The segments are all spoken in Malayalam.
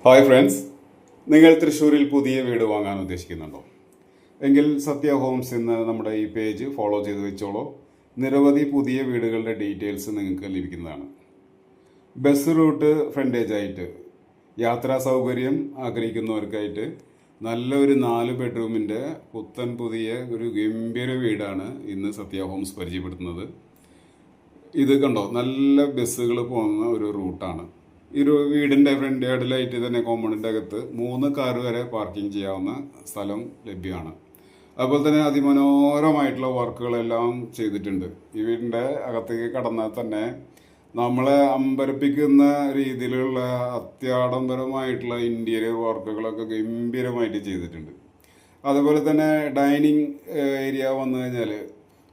ഹായ് ഫ്രണ്ട്സ്, നിങ്ങൾ തൃശ്ശൂരിൽ പുതിയ വീട് വാങ്ങാൻ ഉദ്ദേശിക്കുന്നുണ്ടോ? എങ്കിൽ സത്യ ഹോംസ് എന്ന നമ്മുടെ ഈ പേജ് ഫോളോ ചെയ്ത് വെച്ചോളൂ. നിരവധി പുതിയ വീടുകളുടെ ഡീറ്റെയിൽസ് നിങ്ങൾക്ക് ലഭിക്കുന്നതാണ്. ബസ് റൂട്ട് ഫ്രണ്ടേജ് ആയിട്ട് യാത്രാ സൗകര്യം ആഗ്രഹിക്കുന്നവർക്കായിട്ട് നല്ലൊരു 4 ബെഡ്റൂമിൻ്റെ പുത്തൻ പുതിയ ഒരു ഗംഭീര വീടാണ് ഇന്ന് സത്യ ഹോംസ് പരിചയപ്പെടുത്തുന്നത്. ഇത് കണ്ടോ, നല്ല ബസ്സുകൾ പോകുന്ന ഒരു റൂട്ടാണ്. ഈ ഒരു വീടിൻ്റെ ഫ്രണ്ട് യാർഡിലായിട്ട് തന്നെ കോമ്പൗണ്ടിൻ്റെ അകത്ത് 3 കാർ വരെ പാർക്കിംഗ് ചെയ്യാവുന്ന സ്ഥലം ലഭ്യമാണ്. അതുപോലെ തന്നെ അതിമനോഹരമായിട്ടുള്ള വർക്കുകളെല്ലാം ചെയ്തിട്ടുണ്ട്. ഈ വീടിൻ്റെ അകത്തേക്ക് കടന്നാൽ തന്നെ നമ്മളെ അമ്പരപ്പിക്കുന്ന രീതിയിലുള്ള അത്യാഡംബരമായിട്ടുള്ള ഇൻറ്റീരിയർ വർക്കുകളൊക്കെ ഗംഭീരമായിട്ട് ചെയ്തിട്ടുണ്ട്. അതുപോലെ തന്നെ ഡൈനിങ് ഏരിയ വന്നു കഴിഞ്ഞാൽ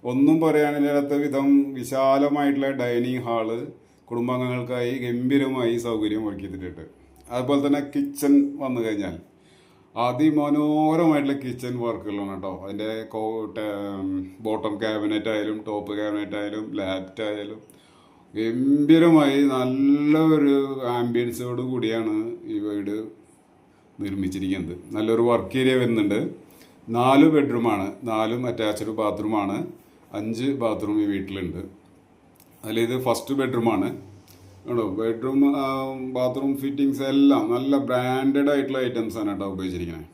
ഒന്നും പറയാനില്ലാത്ത വിധം വിശാലമായിട്ടുള്ള ഡൈനിങ് ഹാള് കുടുംബാംഗങ്ങൾക്കായി ഗംഭീരമായി സൗകര്യം ഒരുക്കിയിട്ടുണ്ട്. അതുപോലെ തന്നെ കിച്ചൺ വന്നു കഴിഞ്ഞാൽ അതിമനോഹരമായിട്ടുള്ള കിച്ചൺ വർക്കുകളാണ് കേട്ടോ. അതിൻ്റെ ബോട്ടം ക്യാബിനറ്റ് ആയാലും ടോപ്പ് ക്യാബിനറ്റ് ആയാലും ലാറ്റ് ആയാലും ഗംഭീരമായി നല്ലൊരു ആംബിയൻസോട് കൂടിയാണ് ഈ വീട് നിർമ്മിച്ചിരിക്കുന്നത്. നല്ലൊരു വർക്ക് ഏരിയ വരുന്നുണ്ട്. 4 ബെഡ്റൂമാണ്, 4 അറ്റാച്ച്ഡ് ബാത്റൂമാണ്, 5 ബാത്റൂം ഈ വീട്ടിലുണ്ട്. അതിലിത് ഫസ്റ്റ് ബെഡ്റൂമാണ് കേട്ടോ. ബെഡ്റൂം ബാത്റൂം ഫിറ്റിങ്സ് എല്ലാം നല്ല ബ്രാൻഡഡ് ആയിട്ടുള്ള ഐറ്റംസ് ആണ് കേട്ടോ ഉപയോഗിച്ചിരിക്കുന്നത്.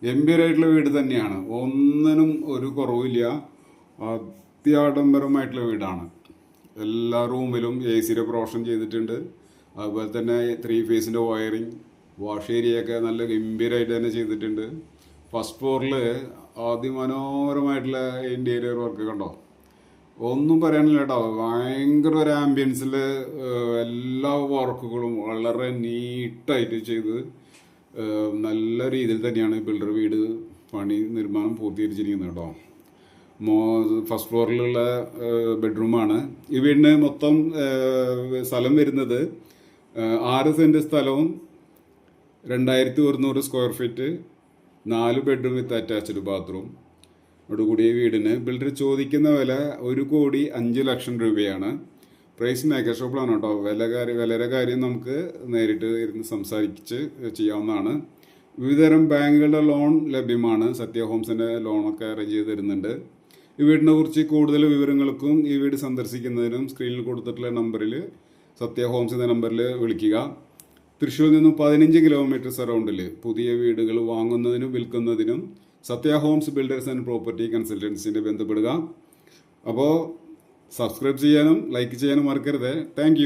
ഗംഭീരമായിട്ടുള്ള വീട് തന്നെയാണ്, ഒന്നിനും ഒരു കുറവില്ല. അത്യാഡംബരമായിട്ടുള്ള വീടാണ്. എല്ലാ റൂമിലും AC പ്രൊവിഷൻ ചെയ്തിട്ടുണ്ട്. അതുപോലെ തന്നെ 3 ഫേസിൻ്റെ വയറിങ്, വാഷ് ഏരിയയൊക്കെ നല്ല ഗംഭീരമായിട്ട് തന്നെ ചെയ്തിട്ടുണ്ട്. ഫസ്റ്റ് ഫ്ലോറിൽ അതിമനോഹരമായിട്ടുള്ള ഇൻറ്റീരിയർ വർക്ക് കണ്ടോ, ഒന്നും പറയാനില്ല കേട്ടോ. ഭയങ്കര ഒരു ആംബിയൻസിൽ എല്ലാ വർക്കുകളും വളരെ നീറ്റായിട്ട് ചെയ്ത് നല്ല രീതിയിൽ തന്നെയാണ് ബിൽഡർ വീട് നിർമ്മാണം പൂർത്തീകരിച്ചിരിക്കുന്നത് കേട്ടോ. ഫസ്റ്റ് ഫ്ലോറിലുള്ള ബെഡ്റൂമാണ്. ഈ വീടിന് മൊത്തം സ്ഥലം വരുന്നത് 6 സെൻറ്റ് സ്ഥലവും 2100 square feet, 4 bedroom with attached bathroom ഓടുകൂടി ഈ വീടിന് ബിൽഡർ ചോദിക്കുന്ന വില 1,05,00,000 രൂപയാണ്. പ്രൈസ് നെഗോഷ്യബിളാണ് കേട്ടോ. വിലയുടെ കാര്യം നമുക്ക് നേരിട്ട് ഇരുന്ന് സംസാരിച്ച് ചെയ്യാവുന്നതാണ്. വിവിധതരം ബാങ്കുകളുടെ ലോൺ ലഭ്യമാണ്. സത്യ ഹോംസിൻ്റെ ലോണൊക്കെ അറേഞ്ച് ചെയ്ത് തരുന്നുണ്ട്. ഈ വീടിനെ കുറിച്ച് കൂടുതൽ വിവരങ്ങൾക്കും ഈ വീട് സന്ദർശിക്കുന്നതിനും സ്ക്രീനിൽ കൊടുത്തിട്ടുള്ള നമ്പറിൽ സത്യ ഹോംസ് എന്ന നമ്പറിൽ വിളിക്കുക. തൃശ്ശൂരിൽ നിന്നും 15 കിലോമീറ്റർ സറൗണ്ടിൽ പുതിയ വീടുകൾ വാങ്ങുന്നതിനും വിൽക്കുന്നതിനും സത്യ ഹോംസ് ബിൽഡേഴ്സ് ആൻഡ് പ്രോപ്പർട്ടി കൺസൾട്ടൻസിനെ ബന്ധപ്പെടുക. അപ്പോൾ സബ്സ്ക്രൈബ് ചെയ്യാനും ലൈക്ക് ചെയ്യാനും മറക്കരുത്. താങ്ക്